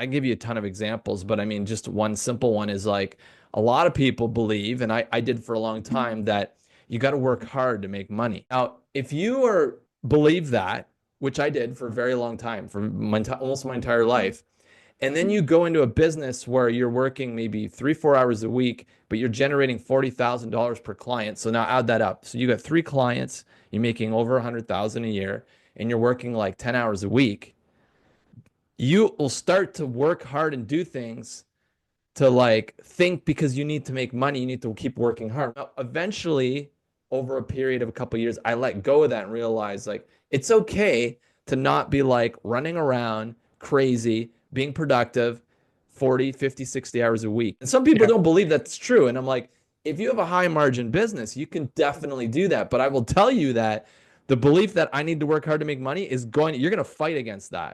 I give you a ton of examples, but I mean, just one simple one is like a lot of people believe, and I did for a long time, that you got to work hard to make money. Now, if you are believe that, which I did for a very long time, for almost my entire life, and then you go into a business where you're working maybe 3, 4 hours a week, but you're generating $40,000 per client. So now add that up. So you got 3 clients, you're making over 100,000 a year, and you're working like 10 hours a week. You will start to work hard and do things to like think, because you need to make money, you need to keep working hard. Now, eventually, over a period of a couple of years, I let go of that and realized like it's okay to not be like running around crazy, being productive 40, 50, 60 hours a week. And some people Yeah. don't believe that's true. And I'm like, if you have a high margin business, you can definitely do that. But I will tell you that the belief that I need to work hard to make money is going, you're going to fight against that.